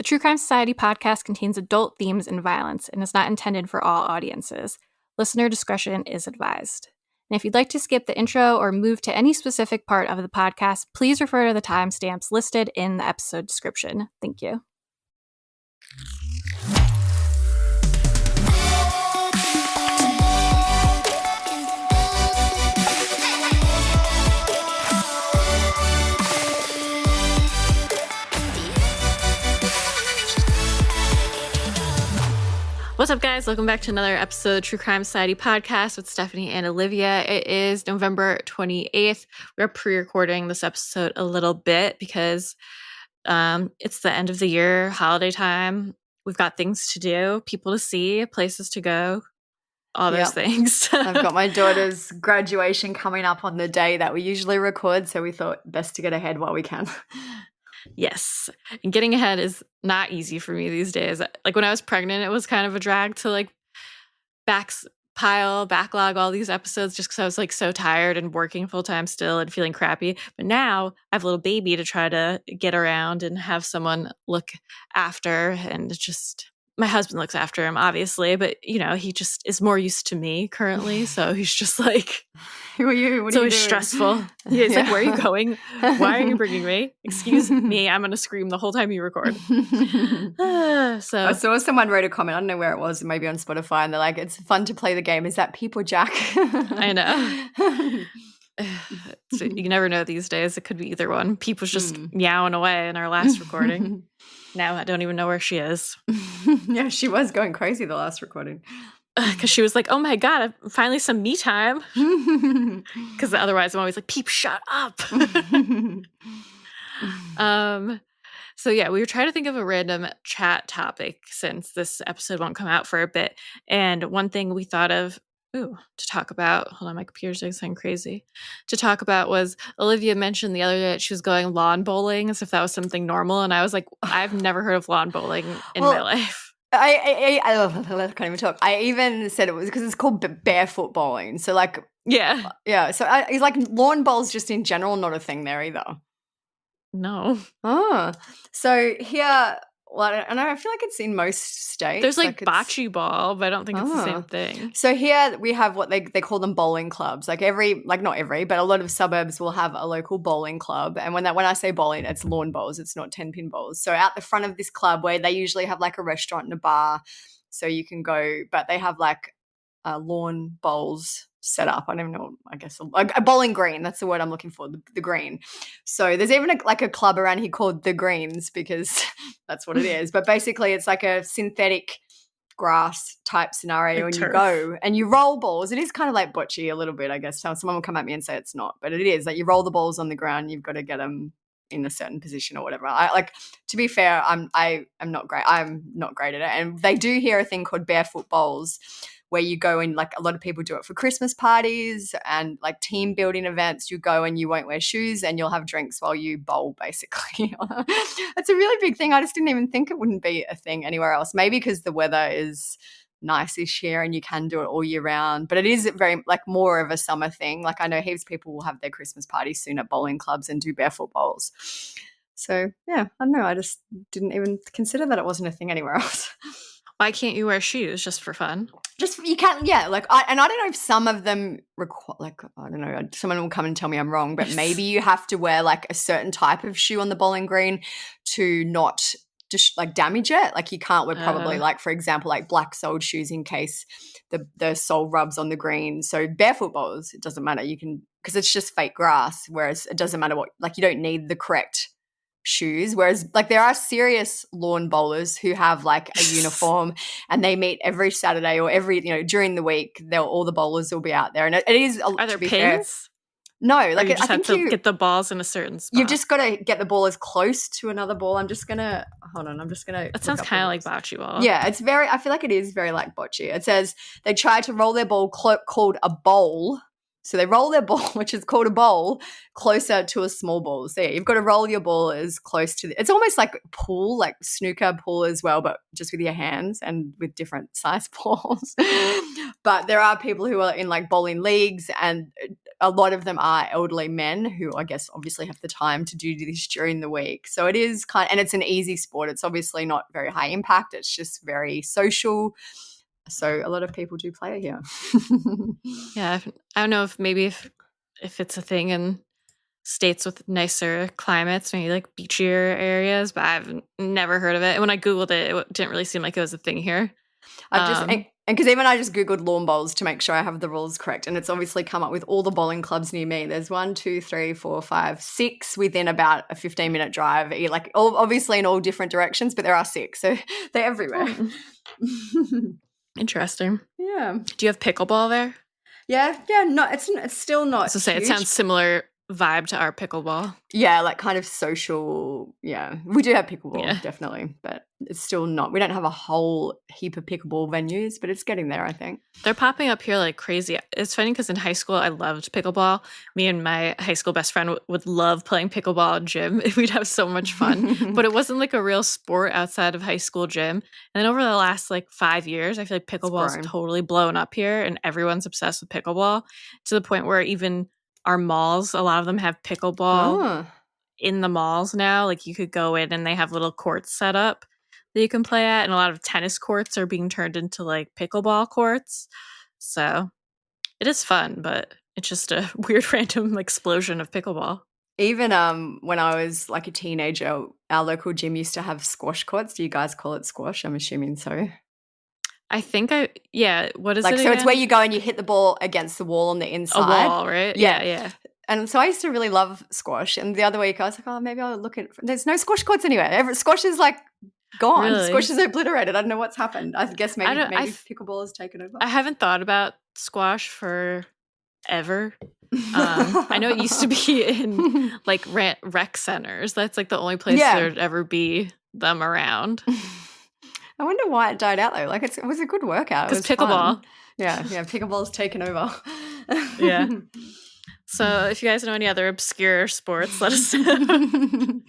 True Crime Society podcast contains adult themes and violence and is not intended for all audiences. Listener discretion is advised. And if you'd like to skip the intro or move to any specific part of the podcast, please refer to the timestamps listed in the episode description. Thank you. What's up, guys? Welcome back to another episode of True Crime Society podcast with Stephanie and Olivia. It is November 28th. We're pre-recording this episode a little bit because it's the end of the year, holiday time. We've got things to do, people to see, places to go, all those things. I've got my daughter's graduation coming up on the day that we usually record, so we thought best to get ahead while we can. Yes. And getting ahead is not easy for me these days. Like when I was pregnant, it was kind of a drag to like backlog all these episodes just because I was like so tired and working full time still and feeling crappy. But now I have a little baby to try to get around and have someone look after, and just my husband looks after him, obviously, but you know, he just is more used to me currently. So he's just like, who are you? What it's are you always doing? stressful. He's like, where are you going? Why are you bringing me? Excuse me, I'm going to scream the whole time you record. So I saw someone wrote a comment, I don't know where it was, maybe on Spotify, and they're like, it's fun to play the game. Is that Peep or Jack? I know. So you never know these days. It could be either one. Peep was just meowing away in our last recording. Now I don't even know where she is. Yeah, she was going crazy the last recording. Because she was like, oh my God, finally some me time. Because otherwise I'm always like, Peep, shut up. So yeah, we were trying to think of a random chat topic since this episode won't come out for a bit. And one thing we thought of to talk about, hold on, my computer's doing something crazy, to talk about was Olivia mentioned the other day that she was going lawn bowling as if that was something normal. And I was like, I've never heard of lawn bowling in my life. I can't even talk. I even said it was because it's called barefoot bowling. So like, yeah. So it's like lawn bowls just in general, not a thing there either. No. Oh, so here, well, and I feel like it's in most states. There's like bocce ball, but I don't think it's the same thing. So here we have what they call them bowling clubs. Like not every, but a lot of suburbs will have a local bowling club. And when I say bowling, it's lawn bowls. It's not 10-pin bowls. So out the front of this club where they usually have like a restaurant and a bar, so you can go, but they have like lawn bowls set up. I don't even know, I guess a bowling green. That's the word I'm looking for, the green. So there's even a club around here called The Greens because that's what it is. But basically it's like a synthetic grass type scenario, like, and turf. You go and you roll balls. It is kind of like bocce a little bit, I guess. Someone will come at me and say it's not, but it is. Like you roll the balls on the ground, you've got to get them in a certain position or whatever. To be fair, I'm not great. I'm not great at it. And they do hear a thing called barefoot bowls, where you go and like a lot of people do it for Christmas parties and like team building events. You go and you won't wear shoes and you'll have drinks while you bowl, basically. It's a really big thing. I just didn't even think it wouldn't be a thing anywhere else. Maybe because the weather is nice-ish here and you can do it all year round. But it is very like more of a summer thing. Like I know heaps of people will have their Christmas parties soon at bowling clubs and do barefoot bowls. So yeah, I don't know. I just didn't even consider that it wasn't a thing anywhere else. Why can't you wear shoes just for fun? Just you can't, yeah. Like I don't know if some of them require. Like I don't know. Someone will come and tell me I'm wrong, but maybe you have to wear like a certain type of shoe on the bowling green to not just like damage it. Like you can't wear probably like for example like black soled shoes in case the sole rubs on the green. So barefoot bowls, it doesn't matter. You can because it's just fake grass. Whereas it doesn't matter what like you don't need the correct shoes, whereas like there are serious lawn bowlers who have like a uniform and they meet every Saturday or every during the week. All the bowlers will be out there, and it is. Are there pins? No, like you just have to get the balls in a certain spot. You've just got to get the ball as close to another ball. I'm just gonna hold on. I'm just gonna. That sounds kind of like bocce ball. Yeah, it's very. I feel like it is very like bocce. It says they try to roll their ball called a bowl. So they roll their ball, which is called a bowl, closer to a small ball. So yeah, you've got to roll your ball as close to it's almost like pool, like snooker pool as well, but just with your hands and with different size balls. But there are people who are in like bowling leagues and a lot of them are elderly men who I guess obviously have the time to do this during the week. So it is and it's an easy sport. It's obviously not very high impact. It's just very social. So a lot of people do play it here. Yeah, I don't know if it's a thing in states with nicer climates, maybe like beachier areas, but I've never heard of it. And when I Googled it, it didn't really seem like it was a thing here. I've just and because even I just Googled lawn bowls to make sure I have the rules correct, and it's obviously come up with all the bowling clubs near me. There's 1, 2, 3, 4, 5, 6 within about a 15-minute drive, like obviously in all different directions, but there are 6, so they're everywhere. Interesting. Yeah. Do you have pickleball there? Yeah. No, it's still not. So say it sounds similar vibe to our pickleball. Yeah, like kind of social. Yeah, we do have pickleball, definitely, but it's still not. We don't have a whole heap of pickleball venues, but it's getting there, I think. They're popping up here like crazy. It's funny because in high school, I loved pickleball. Me and my high school best friend would love playing pickleball in gym. We'd have so much fun, but it wasn't like a real sport outside of high school gym. And then over the last like 5 years, I feel like pickleball's totally blown up here and everyone's obsessed with pickleball to the point where even our malls, a lot of them have pickleball in the malls now. Like you could go in and they have little courts set up that you can play at, and a lot of tennis courts are being turned into like pickleball courts. So it is fun, but it's just a weird random explosion of pickleball. Even when I was like a teenager, our local gym used to have squash courts. Do you guys call it squash? I'm assuming so. I think what is like, it so again? It's where you go and you hit the ball against the wall on the inside. A wall, right? Yeah. And so I used to really love squash. And the other week I was like, oh, maybe I'll look at – there's no squash courts anywhere. Squash is like gone. Really? Squash is obliterated. I don't know what's happened. I guess maybe pickleball has taken over. I haven't thought about squash forever. I know it used to be in like rec centers. That's like the only place there'd ever be them around. I wonder why it died out though. Like it was a good workout. Because pickleball. Fun. Yeah, pickleball's taken over. Yeah. So if you guys know any other obscure sports, let us know.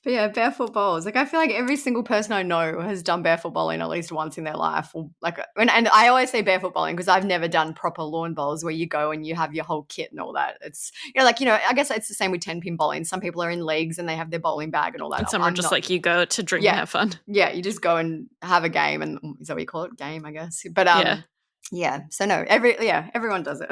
But yeah, barefoot bowls. Like I feel like every single person I know has done barefoot bowling at least once in their life. Or like, and I always say barefoot bowling because I've never done proper lawn bowls where you go and you have your whole kit and all that. It's I guess it's the same with 10-pin bowling. Some people are in leagues and they have their bowling bag and all that. And some are just like you go to drink and have fun. Yeah, you just go and have a game, and is that what you call it? Game, I guess. But yeah. So no, everyone does it.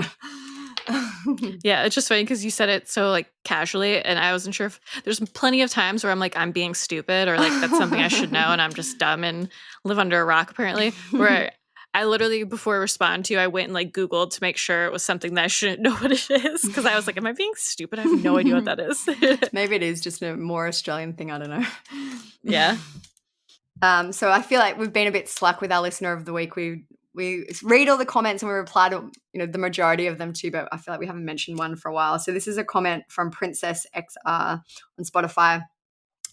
Yeah, it's just funny because you said it so like casually, and I wasn't sure if there's plenty of times where I'm like, I'm being stupid, or like that's something I should know and I'm just dumb and live under a rock apparently, where I literally, before I respond to you, I went and like Googled to make sure it was something that I shouldn't know what it is, because I was like, am I being stupid? I have no idea what that is. Maybe it is just a more Australian thing, I don't know. Yeah. So I feel like we've been a bit slack with our listener of the week. We read all the comments and we reply to the majority of them too, but I feel like we haven't mentioned one for a while. So this is a comment from Princess XR on Spotify.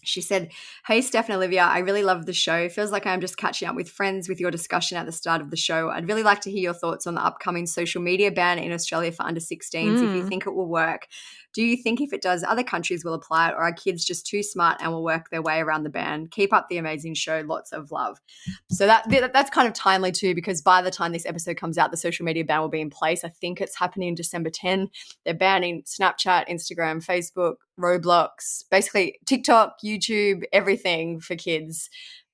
She said, "Hey, Steph and Olivia, I really love the show. Feels like I'm just catching up with friends with your discussion at the start of the show. I'd really like to hear your thoughts on the upcoming social media ban in Australia for under 16s, if you think it will work. Do you think if it does, other countries will apply it, or are kids just too smart and will work their way around the ban? Keep up the amazing show. Lots of love." So that's kind of timely too, because by the time this episode comes out, the social media ban will be in place. I think it's happening December 10. They're banning Snapchat, Instagram, Facebook, Roblox, basically TikTok, YouTube, everything for kids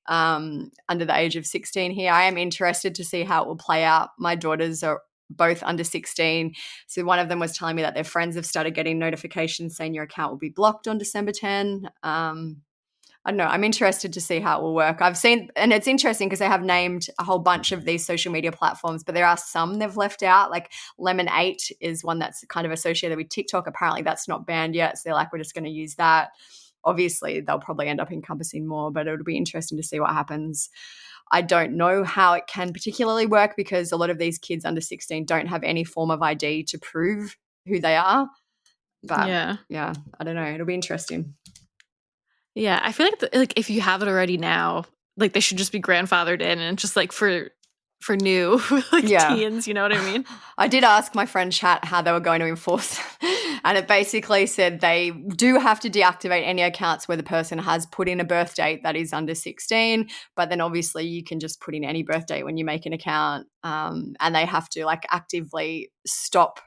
under the age of 16 here. I am interested to see how it will play out. My daughters are both under 16. So one of them was telling me that their friends have started getting notifications saying your account will be blocked on December 10. I don't know. I'm interested to see how it will work. I've seen, and it's interesting because they have named a whole bunch of these social media platforms, but there are some they've left out. Like Lemon 8 is one that's kind of associated with TikTok. Apparently that's not banned yet. So they're like, we're just going to use that. Obviously they'll probably end up encompassing more, but it'll be interesting to see what happens. I don't know how it can particularly work because a lot of these kids under 16 don't have any form of ID to prove who they are. But yeah, I don't know. It'll be interesting. Yeah, I feel like if you have it already now, like they should just be grandfathered in, and just like for new teens, you know what I mean? I did ask my friend Chat how they were going to enforce, and it basically said they do have to deactivate any accounts where the person has put in a birth date that is under 16, but then obviously you can just put in any birth date when you make an account, and they have to like actively stop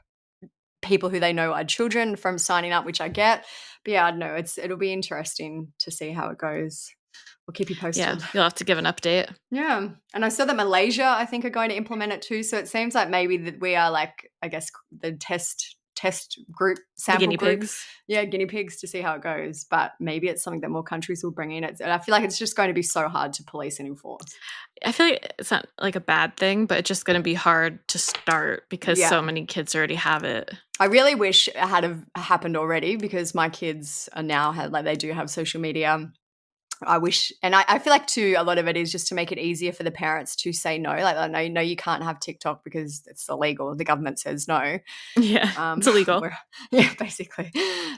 people who they know are children from signing up, which I get. But yeah, I don't know. It'll be interesting to see how it goes. We'll keep you Yeah, posted. you'll have to give an update. Yeah. And I saw that Malaysia, I think, are going to implement it too. So it seems like maybe that we are like, I guess, the test group, The sample guinea group. pigs. Yeah, guinea pigs to see how it goes. But maybe it's something that more countries will bring in. And I feel like it's just going to be so hard to police and enforce. I feel like it's not like a bad thing, but it's just going to be hard to start because Yeah. so many kids already have it. I really wish it had have happened already because my kids are now they do have social media. I wish, and I feel like too, a lot of it is just to make it easier for the parents to say no. Like, no, you can't have TikTok because it's illegal. The government says no. Yeah, it's illegal. Yeah, basically.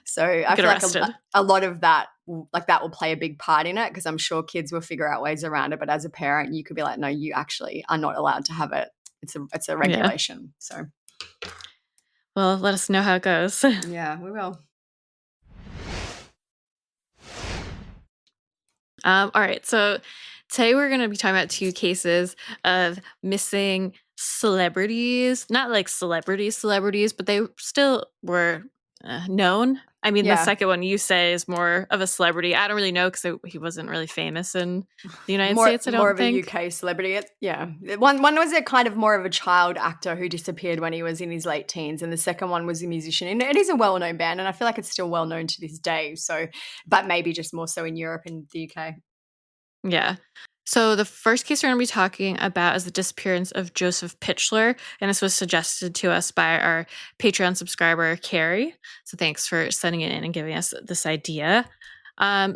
So I feel arrested. like a lot of that, like that will play a big part in it because I'm sure kids will figure out ways around it. But as a parent, you could be like, no, you actually are not allowed to have it. It's a regulation. Yeah. So, well, let us know how it goes. Yeah, we will. All right, so today we're going to be talking about 2 cases of missing celebrities. Not like celebrities, but they still were known. I mean, the second one you say is more of a celebrity. I don't really know because he wasn't really famous in the United States, I don't think. More of a UK celebrity. Yeah. One was a kind of more of a child actor who disappeared when he was in his late teens, and the second one was a musician. And it is a well-known band, and I feel like it's still well-known to this day. So, but maybe just more so in Europe and the UK. Yeah. So the first case we're going to be talking about is the disappearance of Joseph Pichler, and this was suggested to us by our Patreon subscriber, Carrie. So thanks for sending it in and giving us this idea.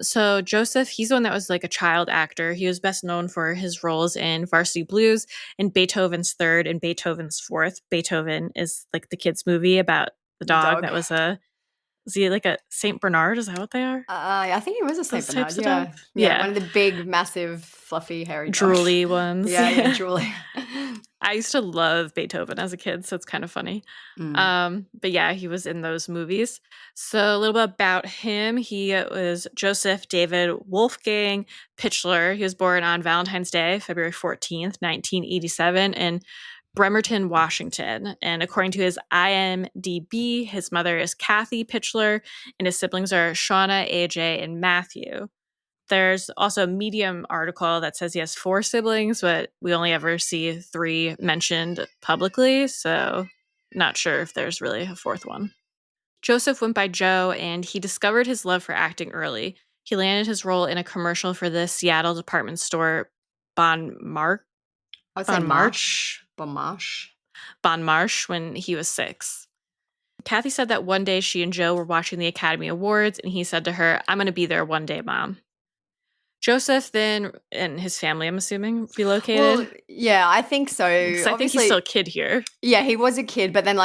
So Joseph, he's the one that was like a child actor. He was best known for his roles in Varsity Blues and Beethoven's Third and Beethoven's Fourth. Beethoven is like the kids' movie about the dog. That was is he like a Saint Bernard? Is that what they are? I think he was a Saint Those Bernard. types of Yeah. dogs? Yeah. One of the big, massive, fluffy, hairy dogs. Drooly ones. Yeah, drooly. I used to love Beethoven as a kid, so it's kind of funny. But yeah, he was in those movies. So a little bit about him. He was Joseph David Wolfgang Pichler. He was born on Valentine's Day, February 14th, 1987, in Bremerton, Washington. And according to his IMDb, his mother is Kathy Pichler, and his siblings are Shauna, AJ, and Matthew. There's also a Medium article that says he has 4 siblings, but we only ever see 3 mentioned publicly, so not sure if there's really a 4th one. Joseph went by Joe, and he discovered his love for acting early. He landed his role in a commercial for the Seattle department store Bon Marche when he was 6. Kathy said that one day she and Joe were watching the Academy Awards, and he said to her, "I'm going to be there one day, Mom." Joseph then, and his family, I'm assuming, relocated? Well, yeah, I think so. I think he's still a kid here. Yeah, he was a kid, but then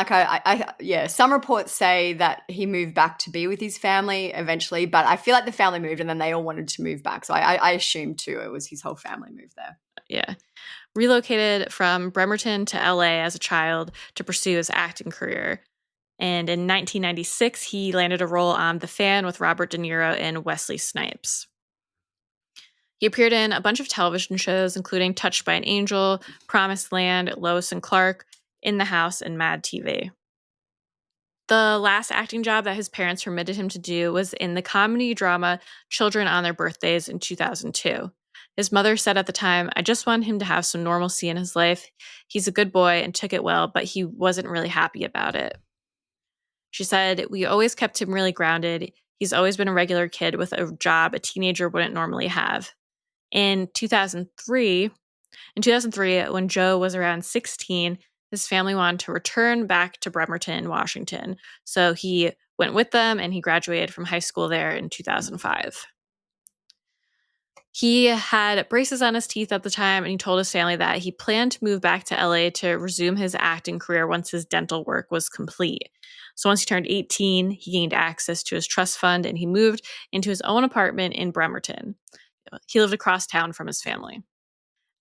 some reports say that he moved back to be with his family eventually, but I feel like the family moved and then they all wanted to move back. So I assume too it was his whole family moved there. Yeah. Relocated from Bremerton to LA as a child to pursue his acting career. And in 1996, he landed a role on The Fan with Robert De Niro and Wesley Snipes. He appeared in a bunch of television shows, including Touched by an Angel, Promised Land, Lois and Clark, In the House, and Mad TV. The last acting job that his parents permitted him to do was in the comedy drama Children on Their Birthdays in 2002. His mother said at the time, "I just want him to have some normalcy in his life. He's a good boy and took it well, but he wasn't really happy about it." She said, "We always kept him really grounded. He's always been a regular kid with a job a teenager wouldn't normally have." In 2003, when Joe was around 16, his family wanted to return back to Bremerton, Washington. So he went with them and he graduated from high school there in 2005. He had braces on his teeth at the time, and he told his family that he planned to move back to LA to resume his acting career once his dental work was complete. So once he turned 18, he gained access to his trust fund and he moved into his own apartment in Bremerton. He lived across town from his family.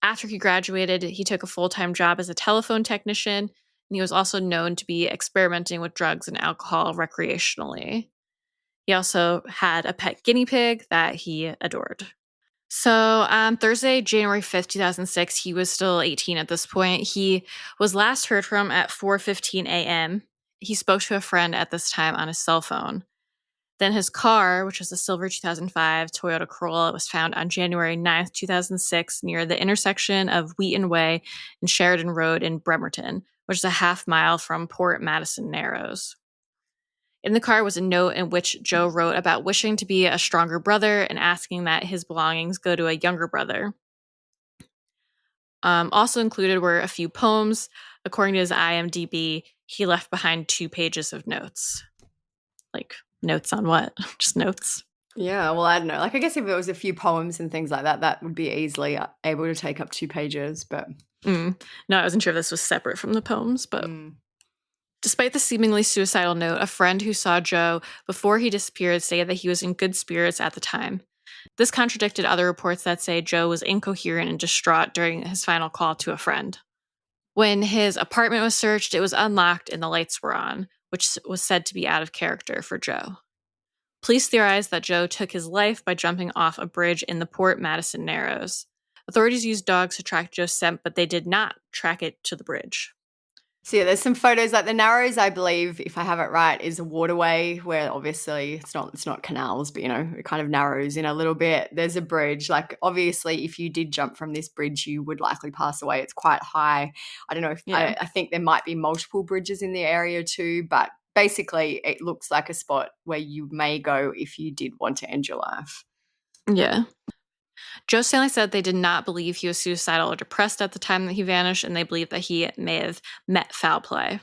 After he graduated, he took a full-time job as a telephone technician, and he was also known to be experimenting with drugs and alcohol recreationally. He also had a pet guinea pig that he adored. So on Thursday, January 5th, 2006, he was still 18 at this point. He was last heard from at 4:15 a.m. he spoke to a friend at this time on his cell phone. Then his car, which was a silver 2005 Toyota Corolla, was found on January 9th, 2006, near the intersection of Wheaton Way and Sheridan Road in Bremerton, which is a half-mile from Port Madison Narrows. In the car was a note in which Joe wrote about wishing to be a stronger brother and asking that his belongings go to a younger brother. Also included were a few poems. According to his IMDb, he left behind 2 pages of notes. Like, notes on what? Just notes. Yeah, well, I don't know. Like, I guess if it was a few poems and things like that, that would be easily able to take up 2 pages, but... No, I wasn't sure if this was separate from the poems, but... Despite the seemingly suicidal note, a friend who saw Joe before he disappeared said that he was in good spirits at the time. This contradicted other reports that say Joe was incoherent and distraught during his final call to a friend. When his apartment was searched, it was unlocked and the lights were on, which was said to be out of character for Joe. Police theorized that Joe took his life by jumping off a bridge in the Port Madison Narrows. Authorities used dogs to track Joe's scent, but they did not track it to the bridge. So yeah, there's some photos, like the Narrows, I believe, if I have it right, is a waterway where obviously it's not canals, but, you know, it kind of narrows in a little bit. There's a bridge. Like, obviously, if you did jump from this bridge, you would likely pass away. It's quite high. I don't know if I think there might be multiple bridges in the area too, but basically it looks like a spot where you may go if you did want to end your life. Yeah. Joe Stanley said they did not believe he was suicidal or depressed at the time that he vanished, and they believed that he may have met foul play.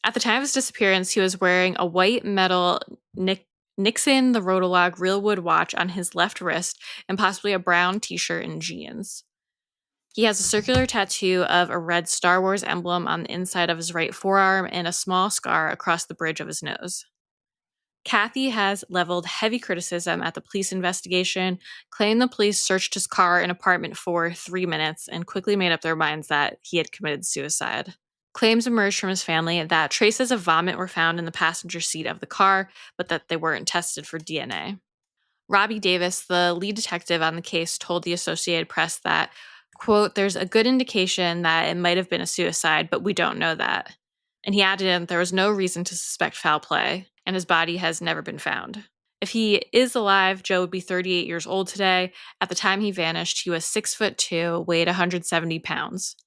At the time of his disappearance, he was wearing a white metal Nixon the Rotolog Realwood watch on his left wrist and possibly a brown t-shirt and jeans. He has a circular tattoo of a red Star Wars emblem on the inside of his right forearm and a small scar across the bridge of his nose. Kathy has leveled heavy criticism at the police investigation, claiming the police searched his car and apartment for 3 minutes and quickly made up their minds that he had committed suicide. Claims emerged from his family that traces of vomit were found in the passenger seat of the car, but that they weren't tested for DNA. Robbie Davis, the lead detective on the case, told the Associated Press that, quote, "There's a good indication that it might have been a suicide, but we don't know that." And he added there was no reason to suspect foul play, and his body has never been found. If he is alive, Joe would be 38 years old today. At the time he vanished, he was 6'2", weighed 170 pounds.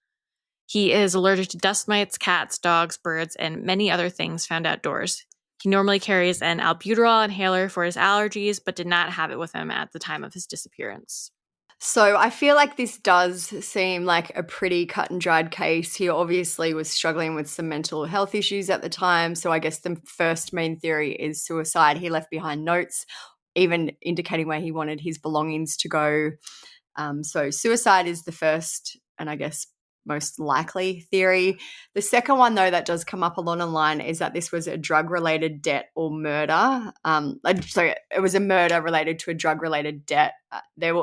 He is allergic to dust mites, cats, dogs, birds, and many other things found outdoors. He normally carries an albuterol inhaler for his allergies, but did not have it with him at the time of his disappearance. So I feel like this does seem like a pretty cut and dried case. He obviously was struggling with some mental health issues at the time. So I guess the first main theory is suicide. He left behind notes, even indicating where he wanted his belongings to go. So suicide is the first and I guess most likely theory. The second one, though, that does come up a lot online is that this was a drug-related debt or murder. So it was a murder related to a drug-related debt.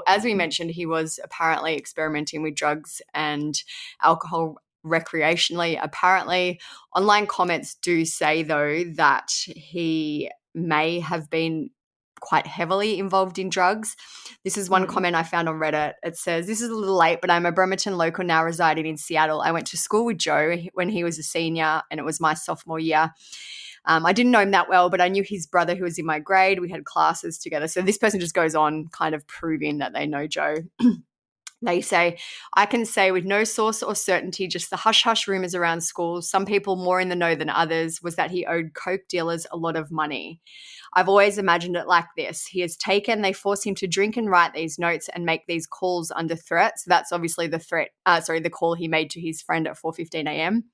As we mentioned, he was apparently experimenting with drugs and alcohol recreationally. Apparently, online comments do say, though, that he may have been quite heavily involved in drugs. This is one comment I found on Reddit. It says, "This is a little late, but I'm a Bremerton local now residing in Seattle. I went to school with Joe when he was a senior and it was my sophomore year. I didn't know him that well, but I knew his brother who was in my grade. We had classes together." So this person just goes on kind of proving that they know Joe. They say, "I can say with no source or certainty, just the hush-hush rumors around schools, some people more in the know than others, was that he owed coke dealers a lot of money. I've always imagined it like this. He is taken, they force him to drink and write these notes and make these calls under threat." So that's obviously the call he made to his friend at 4:15 a.m.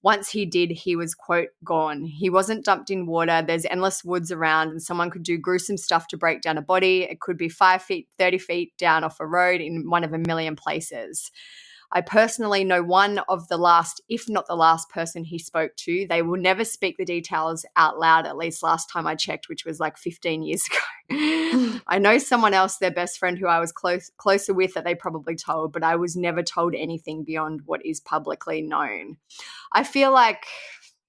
"Once he did, he was, quote, gone. He wasn't dumped in water. There's endless woods around and someone could do gruesome stuff to break down a body. It could be 5 feet, 30 feet down off a road in one of a million places. I personally know one of the last, if not the last person he spoke to. They will never speak the details out loud, at least last time I checked, which was like 15 years ago. I know someone else, their best friend who I was closer with, that they probably told, but I was never told anything beyond what is publicly known." I feel like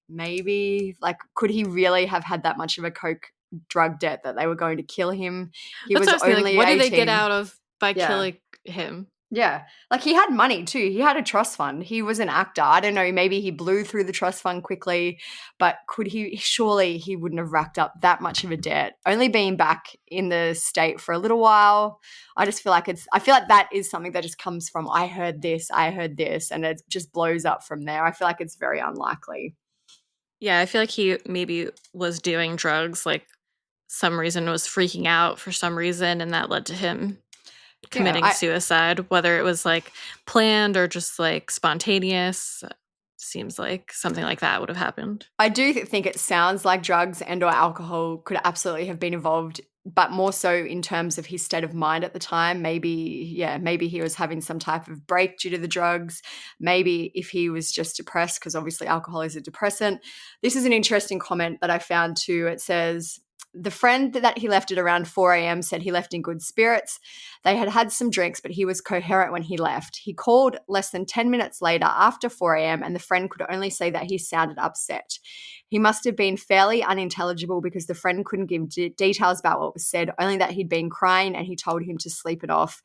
maybe, like, could he really have had that much of a coke drug debt that they were going to kill him? He That's was what I was thinking, only like, what 18. did they get out of by killing him? Yeah. Like he had money too. He had a trust fund. He was an actor. I don't know, maybe he blew through the trust fund quickly, but could he surely he wouldn't have racked up that much of a debt. Only being back in the state for a little while. I feel like that is something that just comes from I heard this, and it just blows up from there. I feel like it's very unlikely. Yeah, I feel like he maybe was doing drugs, like some reason was freaking out for some reason, and that led to him Yeah, committing suicide, whether it was like planned or just like spontaneous. Seems like something like that would have happened. I do think it sounds like drugs and or alcohol could absolutely have been involved, but more so in terms of his state of mind at the time. Maybe he was having some type of break due to the drugs. Maybe if he was just depressed, because obviously alcohol is a depressant. This is an interesting comment that I found too. It says, the friend that he left at around 4 a.m. said he left in good spirits. They had had some drinks, but he was coherent when he left. He called less than 10 minutes later after 4 a.m., and the friend could only say that he sounded upset. He must have been fairly unintelligible because the friend couldn't give details about what was said, only that he'd been crying and he told him to sleep it off.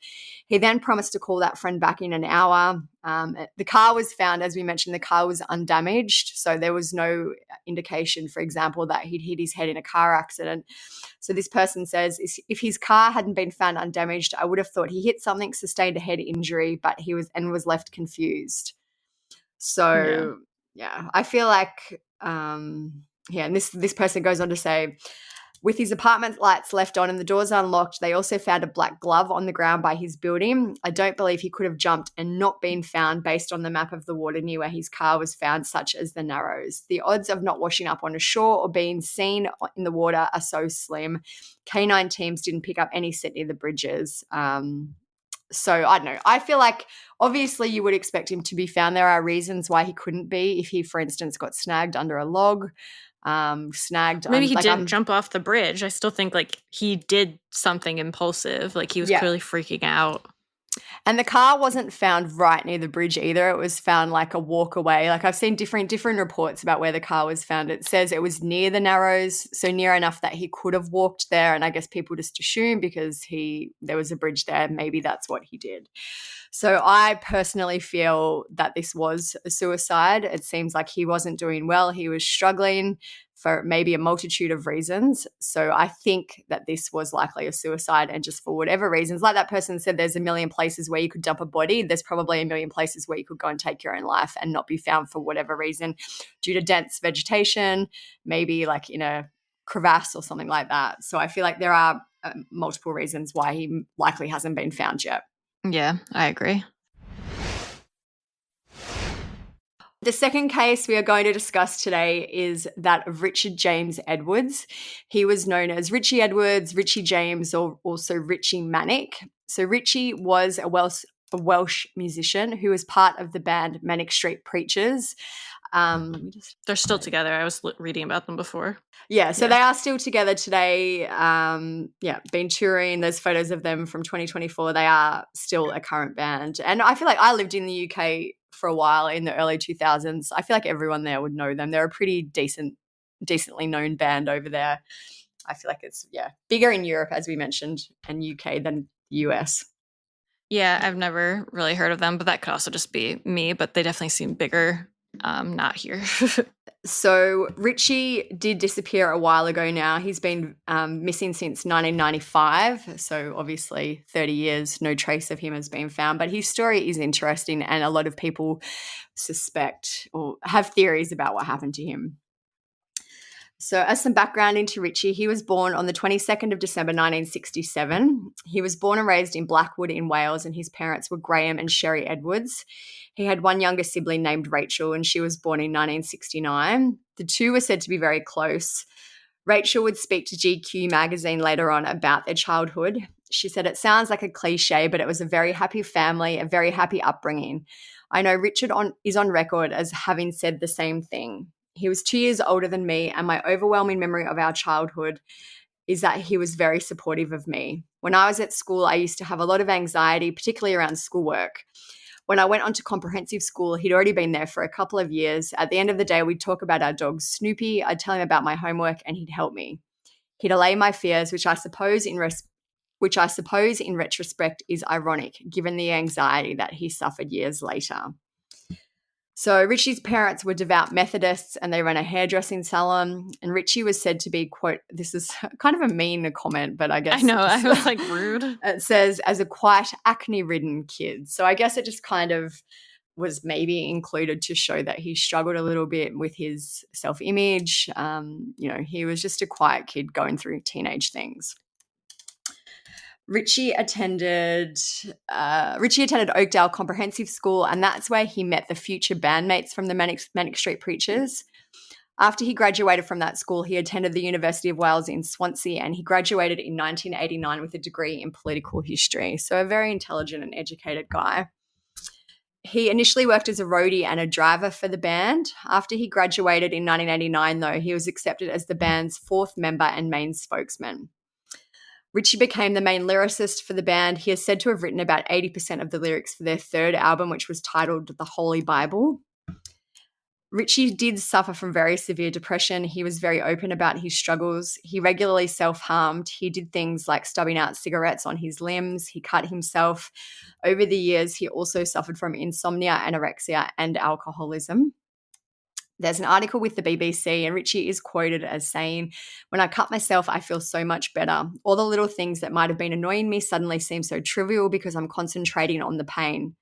He then promised to call that friend back in an hour. The car was found, as we mentioned, the car was undamaged. So there was no indication, for example, that he'd hit his head in a car accident. So this person says, if his car hadn't been found undamaged, I would have thought he hit something, sustained a head injury, but he was left confused. Yeah. So yeah, I feel like and this person goes on to say, with his apartment lights left on and the doors unlocked, they also found a black glove on the ground by his building. I don't believe he could have jumped and not been found based on the map of the water near where his car was found, such as the Narrows. The odds of not washing up on a shore or being seen in the water are so slim. Canine teams didn't pick up any scent near the bridges. So I don't know. I feel like obviously you would expect him to be found. There are reasons why he couldn't be. If he, for instance, got snagged under a log, Maybe he didn't jump off the bridge. I still think like he did something impulsive. Like he was clearly freaking out. And the car wasn't found right near the bridge either. It was found like a walk away. Like I've seen different reports about where the car was found. It says it was near the Narrows, so near enough that he could have walked there. And I guess people just assume because there was a bridge there, maybe that's what he did. So I personally feel that this was a suicide. It seems like he wasn't doing well. He was struggling for maybe a multitude of reasons. So I think that this was likely a suicide, and just for whatever reasons, like that person said, there's a million places where you could dump a body. There's probably a million places where you could go and take your own life and not be found for whatever reason, due to dense vegetation, maybe like in a crevasse or something like that. So I feel like there are multiple reasons why he likely hasn't been found yet. Yeah, I agree. The second case we are going to discuss today is that of Richard James Edwards. He was known as Richey Edwards, Richey James, or also Richey Manic. So Richey was a Welsh musician who was part of the band Manic Street Preachers. They're still together. I was reading about them before. Yeah, so they are still together today. Been touring. There's photos of them from 2024. They are still a current band. And I feel like I lived in the UK for a while in the early 2000s. I feel like everyone there would know them. They're a pretty decently known band over there. I feel like it's, bigger in Europe, as we mentioned, and UK than US. Yeah, I've never really heard of them, but that could also just be me, but they definitely seem bigger not here. So Richey did disappear a while ago now. He's been missing since 1995. So obviously 30 years, no trace of him has been found. But his story is interesting, and a lot of people suspect or have theories about what happened to him. So as some background into Richey, he was born on the 22nd of December 1967. He was born and raised in Blackwood in Wales, and his parents were Graham and Sherry Edwards. He had one younger sibling named Rachel, and she was born in 1969. The two were said to be very close. Rachel would speak to GQ magazine later on about their childhood. She said, "It sounds like a cliche, but it was a very happy family, a very happy upbringing. I know Richard is on record as having said the same thing. He was 2 years older than me, and my overwhelming memory of our childhood is that he was very supportive of me. When I was at school, I used to have a lot of anxiety, particularly around schoolwork. When I went on to comprehensive school, he'd already been there for a couple of years. At the end of the day, we'd talk about our dog Snoopy. I'd tell him about my homework and he'd help me. He'd allay my fears, which I suppose which I suppose in retrospect is ironic given the anxiety that he suffered years later. So Richey's parents were devout Methodists and they ran a hairdressing salon, and Richey was said to be, quote, this is kind of a mean comment, but I guess I know, I was like rude. It says, as a quite acne-ridden kid. So I guess it just kind of was maybe included to show that he struggled a little bit with his self-image. He was just a quiet kid going through teenage things. Richey attended Oakdale Comprehensive School, and that's where he met the future bandmates from the Manic Street Preachers. After he graduated from that school, he attended the University of Wales in Swansea, and he graduated in 1989 with a degree in political history. So a very intelligent and educated guy. He initially worked as a roadie and a driver for the band. After he graduated in 1989, though, he was accepted as the band's fourth member and main spokesman. Richey became the main lyricist for the band. He is said to have written about 80% of the lyrics for their third album, which was titled The Holy Bible. Richey did suffer from very severe depression. He was very open about his struggles. He regularly self-harmed. He did things like stubbing out cigarettes on his limbs. He cut himself. Over the years, he also suffered from insomnia, anorexia, and alcoholism. There's an article with the BBC, and Richey is quoted as saying, "When I cut myself, I feel so much better. All the little things that might have been annoying me suddenly seem so trivial because I'm concentrating on the pain.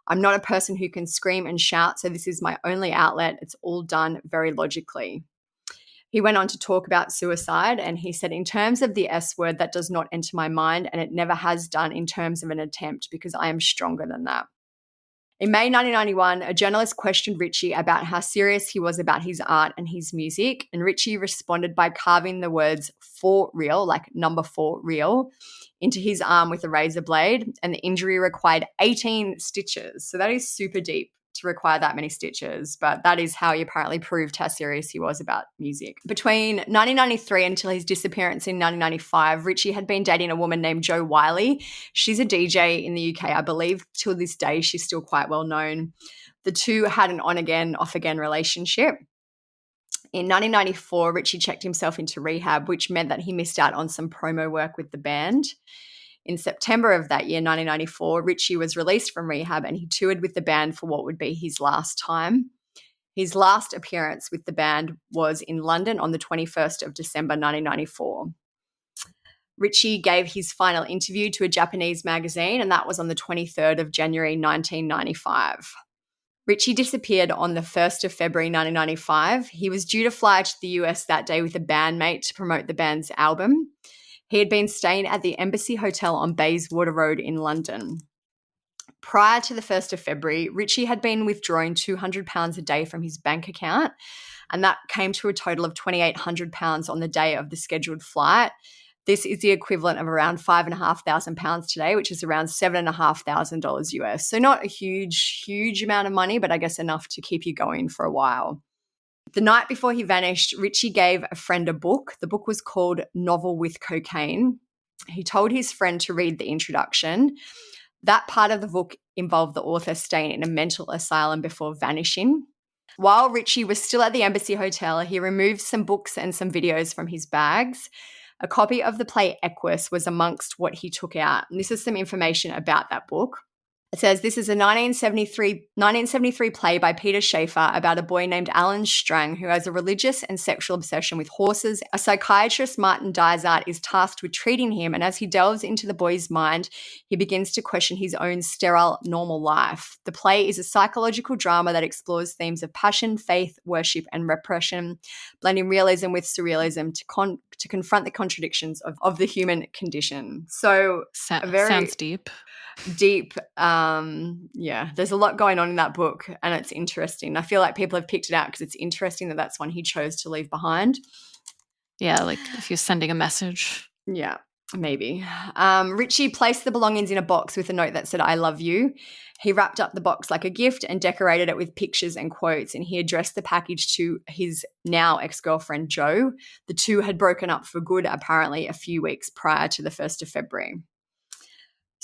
I'm not a person who can scream and shout, so this is my only outlet. It's all done very logically." He went on to talk about suicide, and he said, "In terms of the S word, that does not enter my mind, and it never has done in terms of an attempt because I am stronger than that." In May 1991, a journalist questioned Richey about how serious he was about his art and his music, and Richey responded by carving the words "for real," like number 4 real, into his arm with a razor blade, and the injury required 18 stitches. So that is super deep to require that many stitches, but that is how he apparently proved how serious he was about music. Between 1993 until his disappearance in 1995, Richey had been dating a woman named Jo Wiley. She's a DJ in the UK. I believe till this day she's still quite well known. The two had an on-again, off-again relationship. In 1994, Richey checked himself into rehab, which meant that he missed out on some promo work with the band. In September of that year, 1994, Richey was released from rehab and he toured with the band for what would be his last time. His last appearance with the band was in London on the 21st of December, 1994. Richey gave his final interview to a Japanese magazine, and that was on the 23rd of January, 1995. Richey disappeared on the 1st of February 1995. He was due to fly to the US that day with a bandmate to promote the band's album. He had been staying at the Embassy Hotel on Bayswater Road in London. Prior to the 1st of February, Richey had been withdrawing £200 a day from his bank account, and that came to a total of £2,800 on the day of the scheduled flight. This is the equivalent of around £5,500 today, which is around $7,500 US. So not a huge amount of money, but I guess enough to keep you going for a while. The night before he vanished, Richey gave a friend a book. The book was called Novel with Cocaine. He told his friend to read the introduction. That part of the book involved the author staying in a mental asylum before vanishing. While Richey was still at the Embassy Hotel, he removed some books and some videos from his bags. A copy of the play Equus was amongst what he took out. And this is some information about that book. It says, this is a 1973 play by Peter Schaefer about a boy named Alan Strang who has a religious and sexual obsession with horses. A psychiatrist, Martin Dysart, is tasked with treating him, and as he delves into the boy's mind, he begins to question his own sterile, normal life. The play is a psychological drama that explores themes of passion, faith, worship, and repression, blending realism with surrealism to confront the contradictions of the human condition. So sounds deep. There's a lot going on in that book, and it's interesting. I feel like people have picked it out because it's interesting that that's one he chose to leave behind. Yeah, like if you're sending a message. Yeah, maybe. Richey placed the belongings in a box with a note that said, "I love you." He wrapped up the box like a gift and decorated it with pictures and quotes, and he addressed the package to his now ex-girlfriend, Jo. The two had broken up for good, apparently, a few weeks prior to the 1st of February.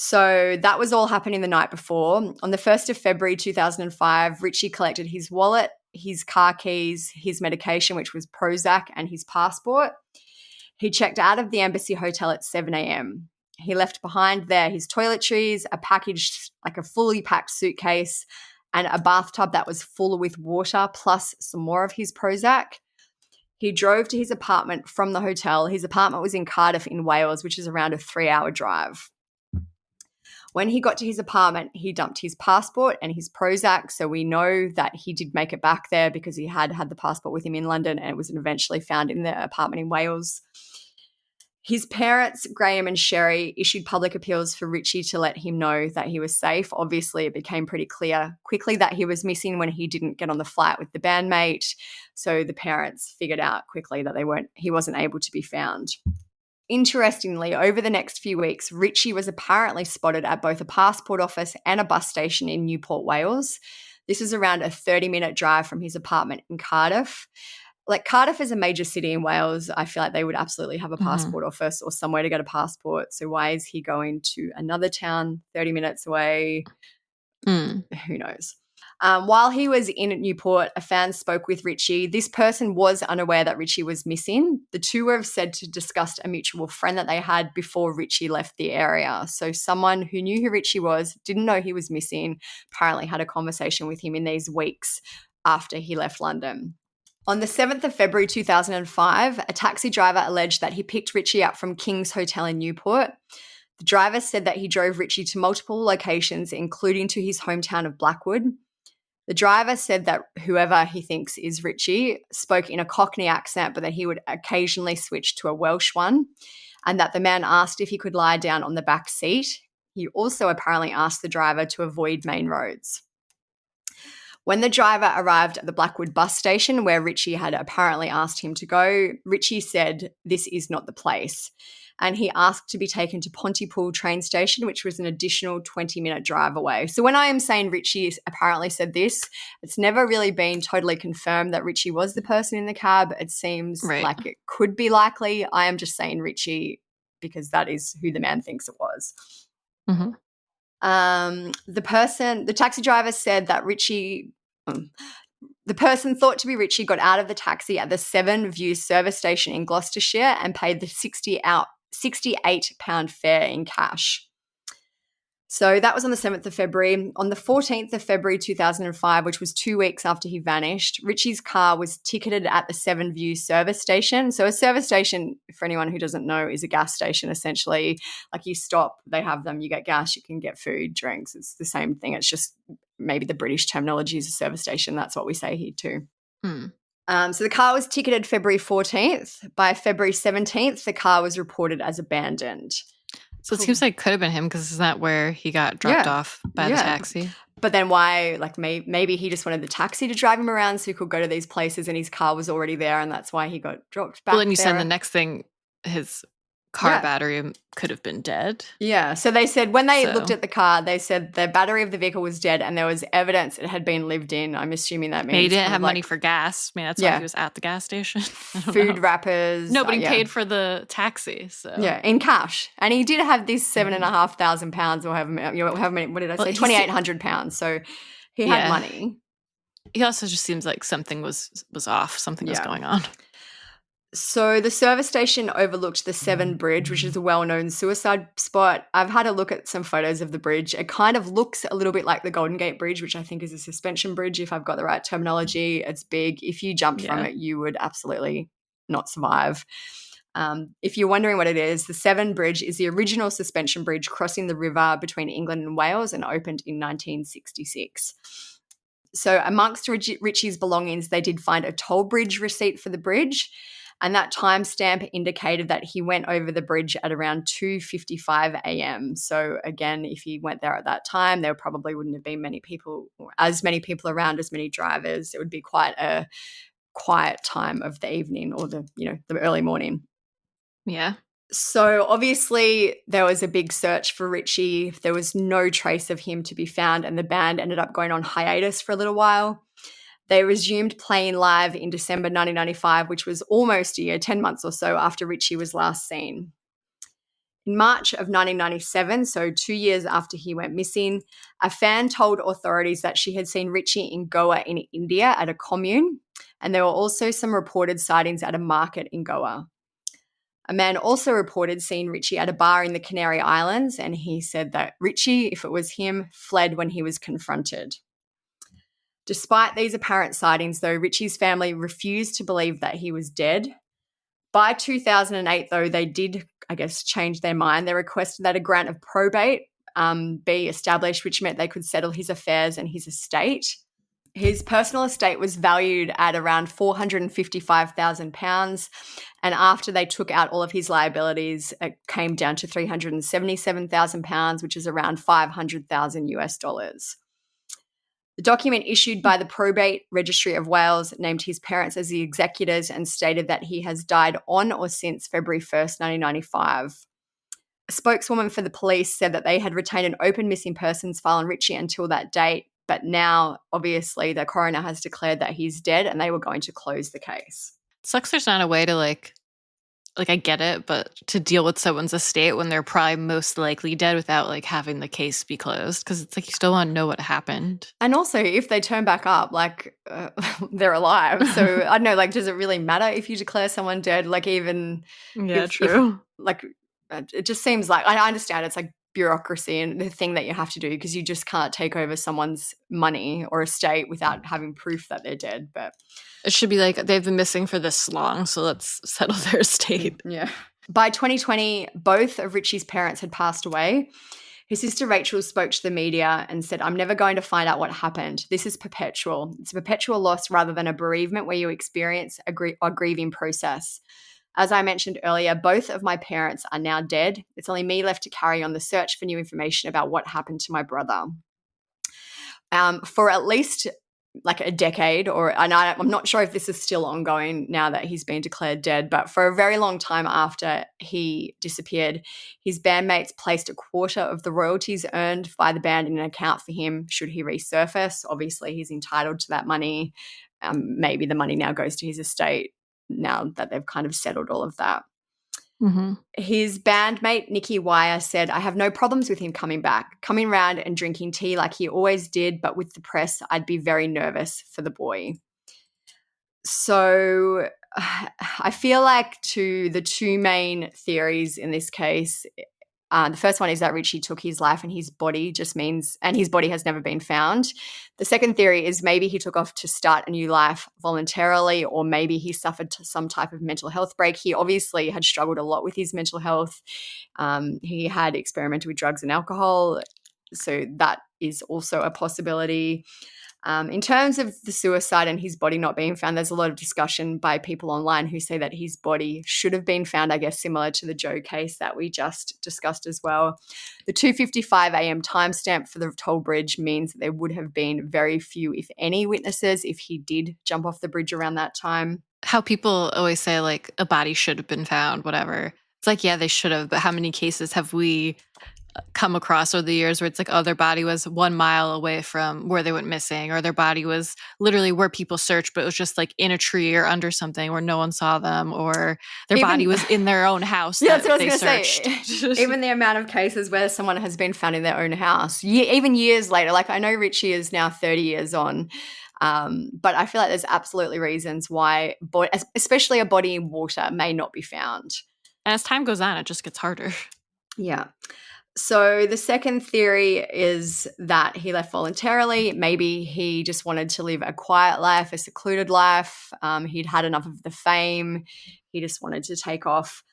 So that was all happening the night before. On the 1st of February 2005, Richey collected his wallet, his car keys, his medication, which was Prozac, and his passport. He checked out of the Embassy Hotel at 7 a.m. He left behind there his toiletries, a packaged, like a fully packed suitcase, and a bathtub that was full with water, plus some more of his Prozac. He drove to his apartment from the hotel. His apartment was in Cardiff in Wales, which is around a 3-hour drive. When he got to his apartment, he dumped his passport and his Prozac, so we know that he did make it back there because he had the passport with him in London, and it was eventually found in the apartment in Wales. His parents, Graham and Sherry, issued public appeals for Richey to let him know that he was safe. Obviously, it became pretty clear quickly that he was missing when he didn't get on the flight with the bandmate, so the parents figured out quickly that he wasn't able to be found. Interestingly, over the next few weeks, Richey was apparently spotted at both a passport office and a bus station in Newport, Wales. This was around a 30-minute drive from his apartment in Cardiff. Like, Cardiff is a major city in Wales. I feel like they would absolutely have a passport office or somewhere to get a passport. So why is he going to another town 30 minutes away? Who knows? While he was in Newport, a fan spoke with Richey. This person was unaware that Richey was missing. The two were said to discuss a mutual friend that they had before Richey left the area. So someone who knew who Richey was, didn't know he was missing, apparently had a conversation with him in these weeks after he left London. On the 7th of February 2005, a taxi driver alleged that he picked Richey up from King's Hotel in Newport. The driver said that he drove Richey to multiple locations, including to his hometown of Blackwood. The driver said that whoever he thinks is Richey spoke in a Cockney accent, but that he would occasionally switch to a Welsh one, and that the man asked if he could lie down on the back seat. He also apparently asked the driver to avoid main roads. When the driver arrived at the Blackwood bus station where Richey had apparently asked him to go, Richey said, "This is not the place." And he asked to be taken to Pontypool train station, which was an additional 20-minute drive away. So when I am saying Richey apparently said this, it's never really been totally confirmed that Richey was the person in the cab. It seems like it could be likely. I am just saying Richey because that is who the man thinks it was. The taxi driver said that the person thought to be Richey got out of the taxi at the Seven Views service station in Gloucestershire and paid the £68 fare in cash. So that was on the 7th of February. On the 14th of February 2005, which was 2 weeks after he vanished, Richey's car was ticketed at the Seven Views service station. So a service station, for anyone who doesn't know, is a gas station essentially. Like, you stop, they have them, you get gas, you can get food, drinks. It's the same thing. It's just maybe the British terminology is a service station. That's what we say here too. So the car was ticketed February 14th. By February 17th, the car was reported as abandoned. So it seems like it could have been him because isn't that where he got dropped off by the taxi? But then why, like, maybe he just wanted the taxi to drive him around so he could go to these places and his car was already there and that's why he got dropped back. Well, and you said the next thing, his car battery could have been dead. Yeah. So they said when they looked at the car, they said the battery of the vehicle was dead and there was evidence it had been lived in. I'm assuming that means he didn't have money for gas. I mean, that's why he was at the gas station. Food wrappers. Nobody paid for the taxi. So yeah, in cash. And he did have this £7,500 or however many, what did I say? £2,800. So he had money. He also just seems like something was off. Something was going on. So the service station overlooked the Severn Bridge, which is a well-known suicide spot. I've had a look at some photos of the bridge. It kind of looks a little bit like the Golden Gate Bridge, which I think is a suspension bridge, if I've got the right terminology. It's big. If you jumped from it, you would absolutely not survive. If you're wondering what it is, the Severn Bridge is the original suspension bridge crossing the river between England and Wales and opened in 1966. So amongst Richey's belongings, they did find a toll bridge receipt for the bridge. And that timestamp indicated that he went over the bridge at around 2:55 a.m. So again, if he went there at that time, there probably wouldn't have been many people, or as many people around, as many drivers. It would be quite a quiet time of the evening or the early morning. Yeah. So obviously there was a big search for Richey. There was no trace of him to be found, and the band ended up going on hiatus for a little while. They resumed playing live in December 1995, which was almost a year, 10 months or so after Richey was last seen. In March of 1997, so 2 years after he went missing, a fan told authorities that she had seen Richey in Goa in India at a commune, and there were also some reported sightings at a market in Goa. A man also reported seeing Richey at a bar in the Canary Islands, and he said that Richey, if it was him, fled when he was confronted. Despite these apparent sightings, though, Richey's family refused to believe that he was dead. By 2008, though, they did, I guess, change their mind. They requested that a grant of probate be established, which meant they could settle his affairs and his estate. His personal estate was valued at around £455,000, and after they took out all of his liabilities, it came down to £377,000, which is around 500,000 US dollars. The document issued by the Probate Registry of Wales named his parents as the executors and stated that he has died on or since February 1st, 1995. A spokeswoman for the police said that they had retained an open missing persons file on Richey until that date, but now, obviously, the coroner has declared that he's dead and they were going to close the case. Sucks there's not a way to like I get it, but to deal with someone's estate when they're probably most likely dead without like having the case be closed, because it's like you still want to know what happened. And also, if they turn back up, they're alive. So I don't know, does it really matter if you declare someone dead? True. It just seems like, I understand it's like bureaucracy and the thing that you have to do because you just can't take over someone's money or estate without having proof that they're dead. But it should be like they've been missing for this long, so let's settle their estate. Yeah. By 2020, both of Richey's parents had passed away. His sister Rachel spoke to the media and said, "I'm never going to find out what happened. This is perpetual. It's a perpetual loss rather than a bereavement where you experience a grieving process. As I mentioned earlier, both of my parents are now dead. It's only me left to carry on the search for new information about what happened to my brother." For at least a decade, and I'm not sure if this is still ongoing now that he's been declared dead, but for a very long time after he disappeared, his bandmates placed a quarter of the royalties earned by the band in an account for him should he resurface. Obviously, he's entitled to that money. Maybe the money now goes to his estate now that they've kind of settled all of that. Mm-hmm. His bandmate, Nikki Wire, said, "I have no problems with him coming back, coming round and drinking tea like he always did, but with the press, I'd be very nervous for the boy." So I feel like the two main theories in this case, the first one is that Richey took his life and his body has never been found. The second theory is maybe he took off to start a new life voluntarily, or maybe he suffered some type of mental health break. He obviously had struggled a lot with his mental health. He had experimented with drugs and alcohol, so that is also a possibility. In terms of the suicide and his body not being found, there's a lot of discussion by people online who say that his body should have been found, I guess similar to the Joe case that we just discussed as well. The 2:55 a.m. timestamp for the toll bridge means that there would have been very few, if any, witnesses if he did jump off the bridge around that time. How people always say like a body should have been found, whatever. It's like, yeah, they should have, but how many cases have we come across over the years where it's like, oh, their body was 1 mile away from where they went missing, or their body was literally where people searched, but it was just like in a tree or under something where no one saw them, or their body was in their own house. Yeah, that's what I was going to say. Even the amount of cases where someone has been found in their own house, even years later. Like, I know Richey is now 30 years on, but I feel like there's absolutely reasons why, especially a body in water, may not be found. And as time goes on, it just gets harder. Yeah. So the second theory is that he left voluntarily. Maybe he just wanted to live a quiet life, a secluded life. He'd had enough of the fame. He just wanted to take off.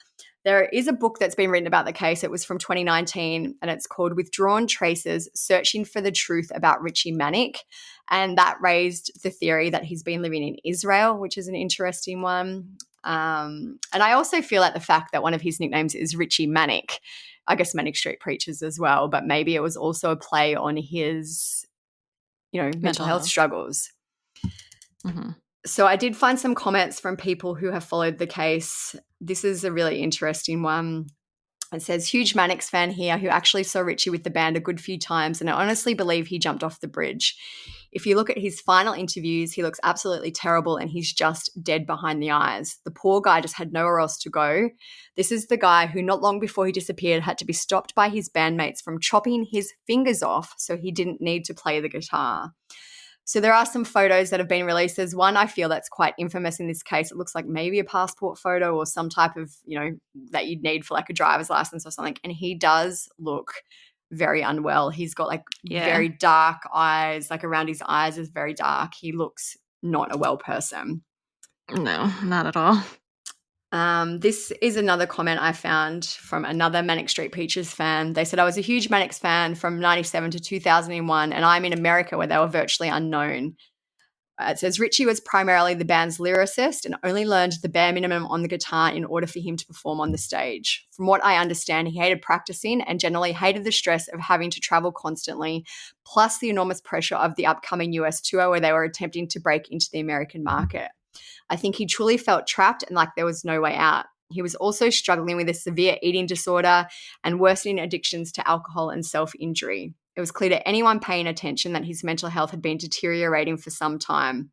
There is a book that's been written about the case. It was from 2019, and it's called Withdrawn Traces, Searching for the Truth About Richey Manic. And that raised the theory that he's been living in Israel, which is an interesting one. And I also feel like the fact that one of his nicknames is Richey Manic, I guess Manic Street Preachers as well, but maybe it was also a play on his, mental health struggles. Mm-hmm. So I did find some comments from people who have followed the case. This is a really interesting one. It says, "Huge Manics fan here who actually saw Richey with the band a good few times, and I honestly believe he jumped off the bridge. If you look at his final interviews, he looks absolutely terrible and he's just dead behind the eyes. The poor guy just had nowhere else to go. This is the guy who not long before he disappeared had to be stopped by his bandmates from chopping his fingers off so he didn't need to play the guitar. So there are some photos that have been released. There's one I feel that's quite infamous in this case. It looks like maybe a passport photo or some type of, that you'd need for like a driver's license or something. And he does look very unwell. He's got like very dark eyes, like around his eyes is very dark. He looks not a well person. No, not at all. This is another comment I found from another Manic Street Preachers fan. They said, I was a huge Manics fan from 97 to 2001, and I'm in America where they were virtually unknown. It says, Richey was primarily the band's lyricist and only learned the bare minimum on the guitar in order for him to perform on the stage. From what I understand, he hated practicing and generally hated the stress of having to travel constantly, plus the enormous pressure of the upcoming US tour where they were attempting to break into the American market. I think he truly felt trapped and like there was no way out. He was also struggling with a severe eating disorder and worsening addictions to alcohol and self-injury. It was clear to anyone paying attention that his mental health had been deteriorating for some time.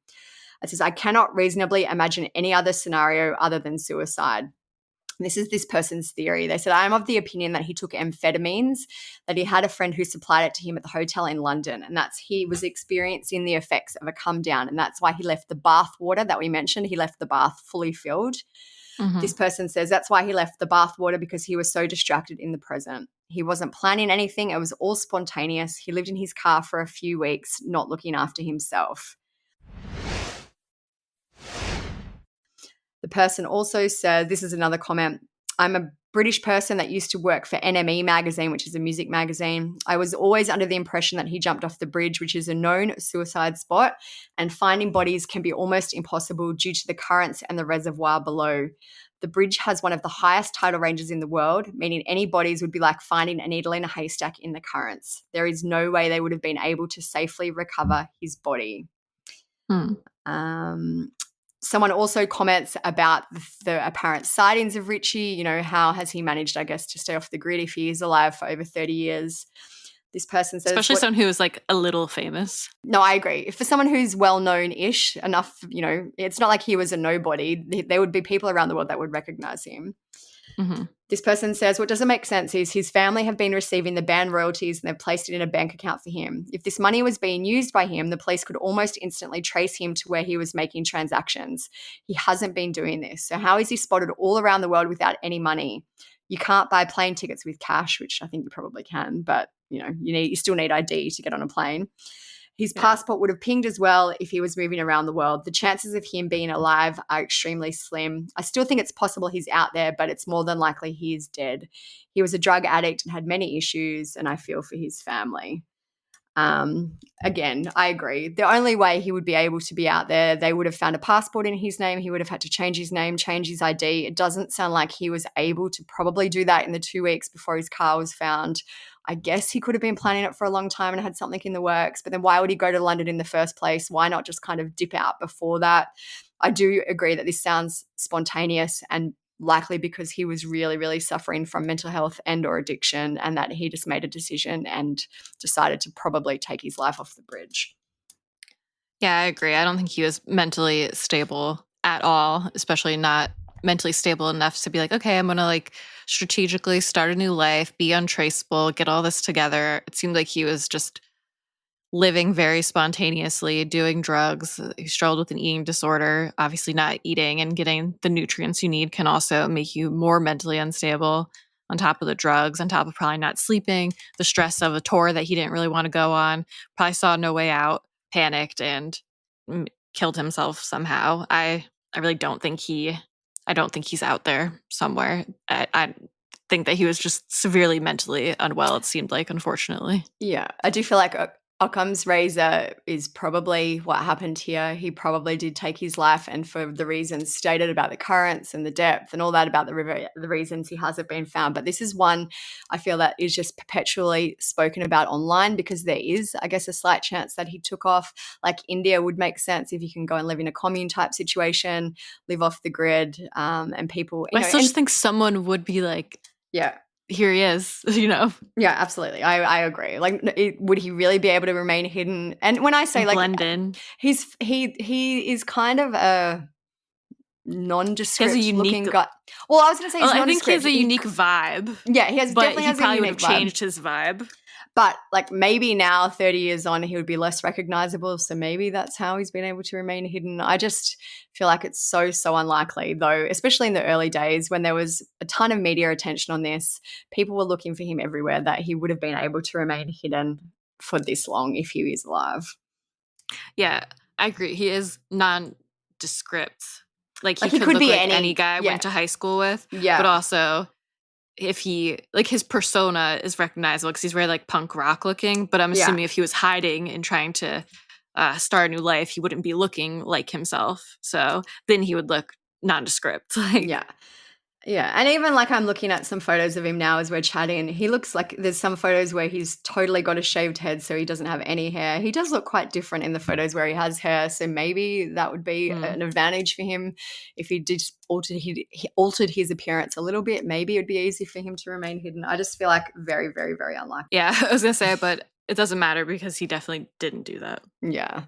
It says, I cannot reasonably imagine any other scenario other than suicide. This is this person's theory. They said, I am of the opinion that he took amphetamines, that he had a friend who supplied it to him at the hotel in London, and that's he was experiencing the effects of a come down, and that's why he left the bath water that we mentioned. He left the bath fully filled. Mm-hmm. This person says that's why he left the bath water because he was so distracted in the present. He wasn't planning anything. It was all spontaneous. He lived in his car for a few weeks, not looking after himself. The person also said, this is another comment, I'm a British person that used to work for NME magazine, which is a music magazine. I was always under the impression that he jumped off the bridge, which is a known suicide spot, and finding bodies can be almost impossible due to the currents and the reservoir below. The bridge has one of the highest tidal ranges in the world, meaning any bodies would be like finding a needle in a haystack in the currents. There is no way they would have been able to safely recover his body. Someone also comments about the apparent sightings of Richey. How has he managed, I guess, to stay off the grid if he is alive for over 30 years? This person says... Especially someone who is like a little famous. No, I agree. For someone who's well-known-ish enough, it's not like he was a nobody. There would be people around the world that would recognize him. Mm-hmm. This person says, what doesn't make sense is his family have been receiving the band royalties and they've placed it in a bank account for him. If this money was being used by him, the police could almost instantly trace him to where he was making transactions. He hasn't been doing this. So how is he spotted all around the world without any money? You can't buy plane tickets with cash, which I think you probably can, but you still need ID to get on a plane. His passport would have pinged as well if he was moving around the world. The chances of him being alive are extremely slim. I still think it's possible he's out there, but it's more than likely he is dead. He was a drug addict and had many issues, and I feel for his family. Again, I agree. The only way he would be able to be out there, they would have found a passport in his name. He would have had to change his name, change his ID. It doesn't sound like he was able to probably do that in the 2 weeks before his car was found. I guess he could have been planning it for a long time and had something in the works, but then why would he go to London in the first place? Why not just kind of dip out before that? I do agree that this sounds spontaneous and likely because he was really, really suffering from mental health and or addiction, and that he just made a decision and decided to probably take his life off the bridge. Yeah, I agree. I don't think he was mentally stable at all, especially not mentally stable enough to be like, okay, I'm going to like strategically start a new life, be untraceable, get all this together. It seemed like he was just living very spontaneously, doing drugs. He struggled with an eating disorder. Obviously not eating and getting the nutrients you need can also make you more mentally unstable, on top of the drugs, on top of probably not sleeping, the stress of a tour that he didn't really want to go on, probably saw no way out, panicked, and killed himself somehow. I really don't think he's out there somewhere. I think that he was just severely mentally unwell, it seemed like, unfortunately. Yeah, I do feel like Occam's razor is probably what happened here. He probably did take his life, and for the reasons stated about the currents and the depth and all that about the river, the reasons he hasn't been found. But this is one I feel that is just perpetually spoken about online because there is, I guess, a slight chance that he took off. Like India would make sense if you can go and live in a commune type situation, live off the grid, and people. I still just think someone would be like, yeah. Here he is, Yeah, absolutely. I agree. Like, would he really be able to remain hidden? And when I say like blend in, he is kind of a nondescript looking guy. Well, I was going to say, I think he has a unique vibe. Yeah, he has. But definitely he has probably a would unique have vibe. changed his vibe. But like maybe now 30 years on, he would be less recognizable. So maybe that's how he's been able to remain hidden. I just feel like it's so, so unlikely though, especially in the early days when there was a ton of media attention on this. People were looking for him everywhere, that he would have been able to remain hidden for this long if he is alive. Yeah, I agree. He is nondescript. Like he Like he could could look be like any guy I yeah. went to high school with, but Yeah. also if he like his persona is recognizable because he's very like punk rock looking. But I'm Yeah. assuming if he was hiding and trying to start a new life, he wouldn't be looking like himself. So then he would look nondescript. Like Yeah. Yeah. And even like I'm looking at some photos of him now as we're chatting. He looks like there's some photos where he's totally got a shaved head, so he doesn't have any hair. He does look quite different in the photos where he has hair. So maybe that would be an advantage for him if he did altered his appearance a little bit. Maybe it would be easy for him to remain hidden. I just feel like very, very, very unlikely. Yeah, I was gonna say, but it doesn't matter because he definitely didn't do that. Yeah.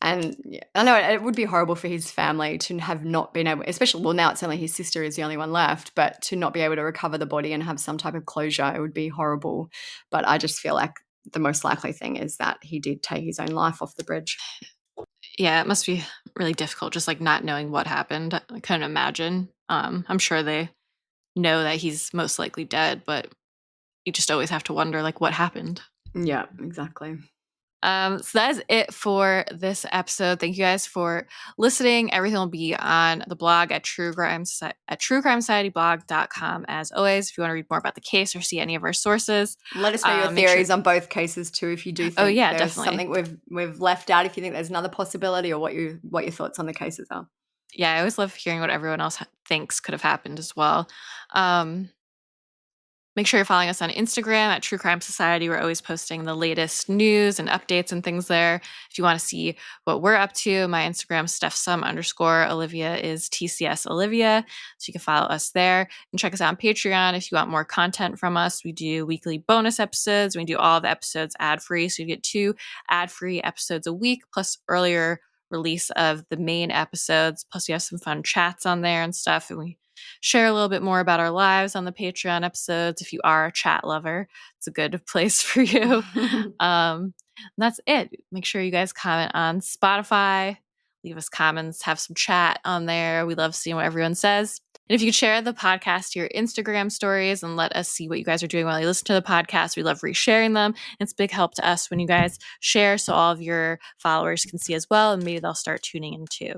And yeah, I know it would be horrible for his family to have not been able, especially, well, now it's only his sister is the only one left, but to not be able to recover the body and have some type of closure, it would be horrible. But I just feel like the most likely thing is that he did take his own life off the bridge. Yeah, it must be really difficult just like not knowing what happened. I couldn't imagine. I'm sure they know that he's most likely dead, but you just always have to wonder like what happened. Yeah, exactly. So that is it for this episode. Thank you guys for listening. Everything will be on the blog at truecrimesocietyblog.com. As always, if you want to read more about the case or see any of our sources, let us know your theories on both cases too. If you do think there's definitely something we've left out, if you think there's another possibility, or what your thoughts on the cases are. Yeah, I always love hearing what everyone else thinks could have happened as well. Make sure you're following us on Instagram at True Crime Society. We're always posting the latest news and updates and things there. If you want to see what we're up to, my Instagram, StephSum_. Olivia is TCS Olivia. So you can follow us there and check us out on Patreon if you want more content from us. We do weekly bonus episodes. We do all the episodes ad-free. So you get 2 ad-free episodes a week, plus earlier release of the main episodes. Plus you have some fun chats on there and stuff. And we share a little bit more about our lives on the Patreon episodes. If you are a chat lover, it's a good place for you. That's it. Make sure you guys comment on Spotify, leave us comments, have some chat on there. We love seeing what everyone says. And if you could share the podcast to your Instagram stories and let us see what you guys are doing while you listen to the podcast, we love resharing them. It's a big help to us when you guys share so all of your followers can see as well, and maybe they'll start tuning in too.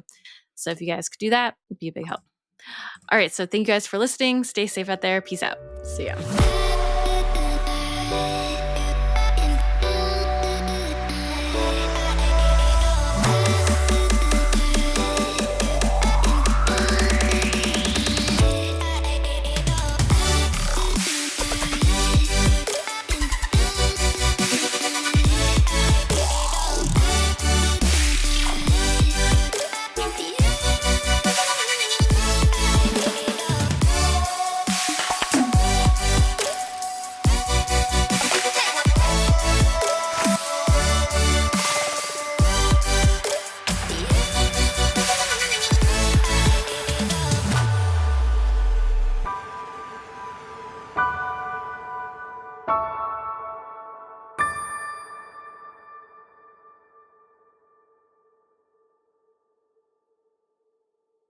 So if you guys could do that, it'd be a big help. All right, so thank you guys for listening. Stay safe out there. Peace out. See ya.